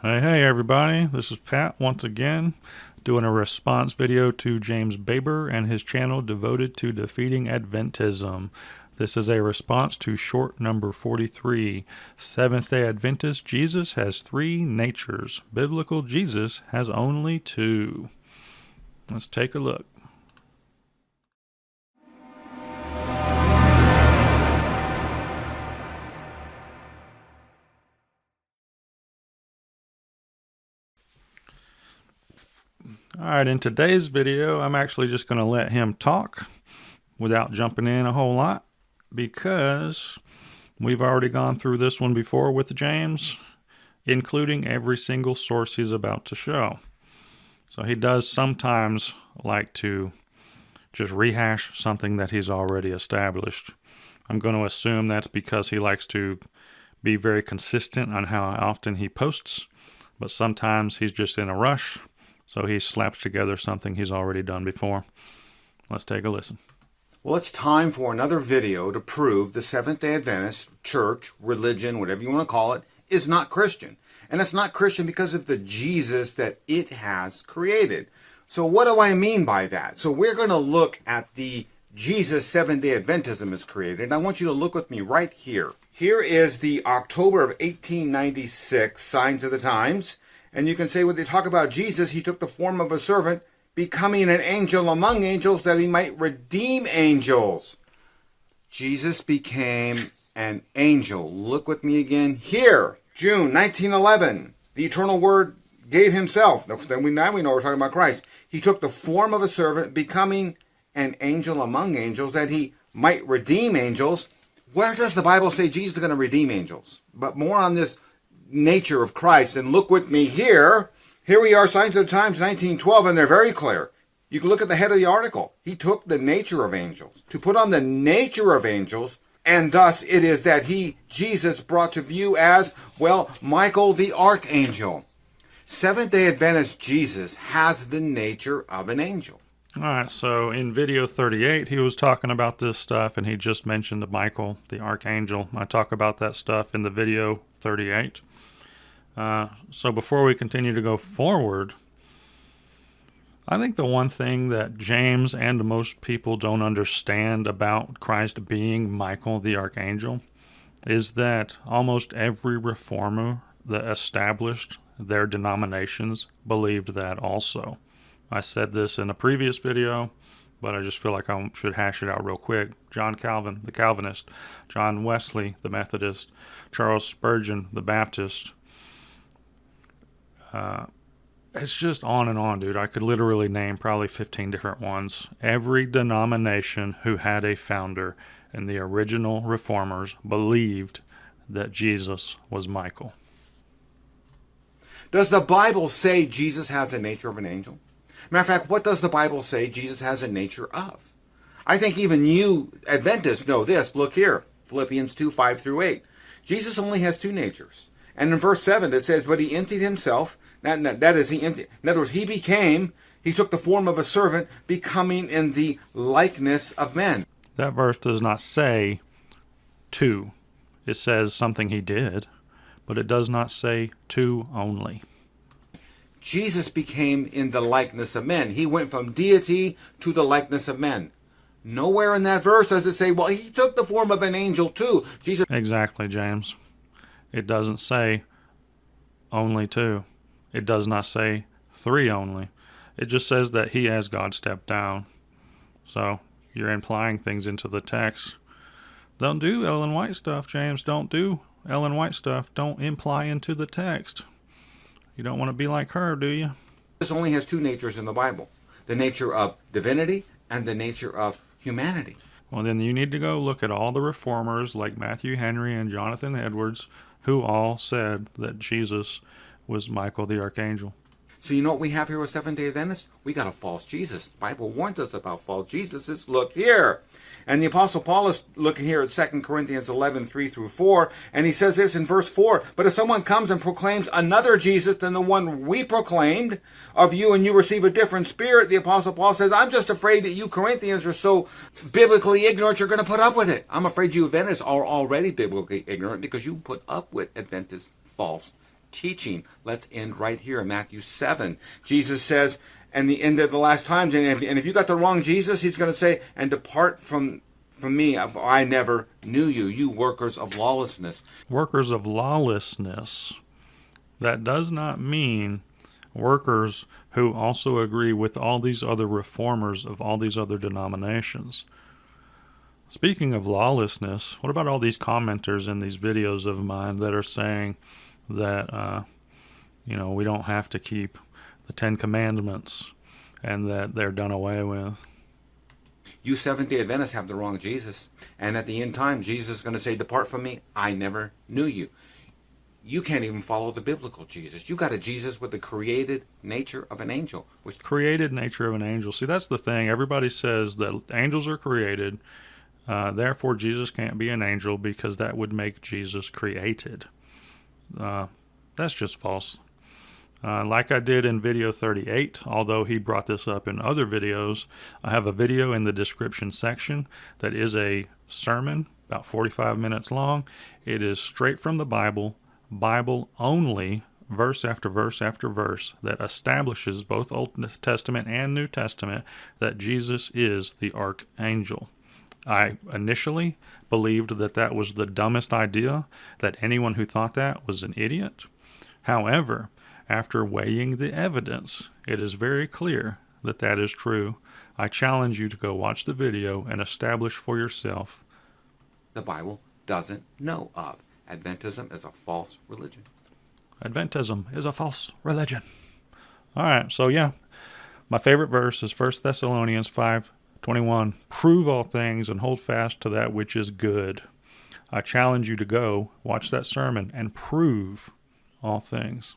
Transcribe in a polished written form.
Hey everybody, this is Pat once again doing a response video to James Baber and his channel devoted to defeating Adventism. This is a response to short number 43. Seventh-day Adventist Jesus has three natures. Biblical Jesus has only two. Let's take a look. Alright, in today's video, I'm actually just going to let him talk without jumping in a whole lot because we've already gone through this one before with James, including every single source he's about to show. So he does sometimes like to just rehash something that he's already established. I'm going to assume that's because he likes to be very consistent on how often he posts, but sometimes he's just in a rush. So he slaps together something he's already done before. Let's take a listen. Well, it's time for another video to prove the Seventh-day Adventist church, religion, whatever you want to call it, is not Christian. And it's not Christian because of the Jesus that it has created. So what do I mean by that? So we're going to look at the Jesus Seventh-day Adventism has created. And I want you to look with me right here. Here is the October of 1896 Signs of the Times. And you can say when they talk about Jesus, he took the form of a servant, becoming an angel among angels that he might redeem angels. Jesus became an angel. Look with me again here. June 1911. The eternal word gave himself. Now we know we're talking about Christ. He took the form of a servant, becoming an angel among angels that he might redeem angels. Where does the Bible say Jesus is going to redeem angels? But more on this nature of Christ. And look with me here. Here we are, Signs of the Times, 1912, and they're very clear. You can look at the head of the article. He took the nature of angels. To put on the nature of angels, and thus it is that he, Jesus, brought to view as, well, Michael the archangel. Seventh-day Adventist Jesus has the nature of an angel. All right, so in video 38, he was talking about this stuff, and he just mentioned Michael the archangel. I talk about that stuff in the video 38. So before we continue to go forward, I think the one thing that James and most people don't understand about Christ being Michael the archangel is that almost every reformer that established their denominations believed that also. I said this in a previous video, but I just feel like I should hash it out real quick. John Calvin, the Calvinist; John Wesley, the Methodist; Charles Spurgeon, the Baptist. It's just on and on, dude. I could literally name probably 15 different ones. Every denomination who had a founder and the original reformers believed that Jesus was Michael. Does the Bible say Jesus has the nature of an angel? Matter of fact, what does the Bible say Jesus has a nature of? I think even you Adventists know this. Look here, Philippians 2, 5 through 8. Jesus only has two natures. And in verse 7 it says, but he emptied himself. That is, in other words, he took the form of a servant, becoming in the likeness of men. That verse does not say two. It says something he did, but it does not say two only. Jesus became in the likeness of men. He went from deity to the likeness of men. Nowhere in that verse does it say, well, he took the form of an angel too. Jesus. Exactly, James. It doesn't say only two. It does not say three only. It just says that he, as God, stepped down. So you're implying things into the text. Don't do Ellen White stuff, James. Don't do Ellen White stuff. Don't imply into the text. You don't want to be like her, do you? Jesus only has two natures in the Bible. The nature of divinity and the nature of humanity. Well, then you need to go look at all the reformers like Matthew Henry and Jonathan Edwards, who all said that Jesus was Michael the archangel. So you know what we have here with Seventh-day Adventists? We got a false Jesus. The Bible warns us about false Jesuses. Look here. And the Apostle Paul is looking here at 2 Corinthians 11, 3 through 4. And he says this in verse 4. But if someone comes and proclaims another Jesus than the one we proclaimed of you, and you receive a different spirit, the Apostle Paul says, I'm just afraid that you Corinthians are so biblically ignorant you're going to put up with it. I'm afraid you Adventists are already biblically ignorant because you put up with Adventist false teaching. Let's end right here in Matthew 7. Jesus says, and the end of the last times, and if you got the wrong Jesus, he's going to say, and depart from me, I never knew you, you workers of lawlessness. Workers of lawlessness. That does not mean workers who also agree with all these other reformers of all these other denominations. Speaking of lawlessness, what about all these commenters in these videos of mine that are saying that, we don't have to keep the Ten Commandments and that they're done away with? You Seventh-day Adventists have the wrong Jesus. And at the end time, Jesus is going to say, depart from me, I never knew you. You can't even follow the biblical Jesus. You got a Jesus with the created nature of an angel. Created nature of an angel. See, that's the thing. Everybody says that angels are created. Therefore, Jesus can't be an angel because that would make Jesus created. That's just false. Like I did in video 38, although he brought this up in other videos, I have a video in the description section that is a sermon, about 45 minutes long. It is straight from the Bible only, verse after verse after verse, that establishes both Old Testament and New Testament that Jesus is the archangel. I initially believed that that was the dumbest idea, that anyone who thought that was an idiot. However, after weighing the evidence, it is very clear that that is true. I challenge you to go watch the video and establish for yourself. The Bible doesn't know of. Adventism is a false religion. Adventism is a false religion. All right, so yeah, my favorite verse is 1 Thessalonians 5:21. Prove all things and hold fast to that which is good. I challenge you to go watch that sermon and prove all things.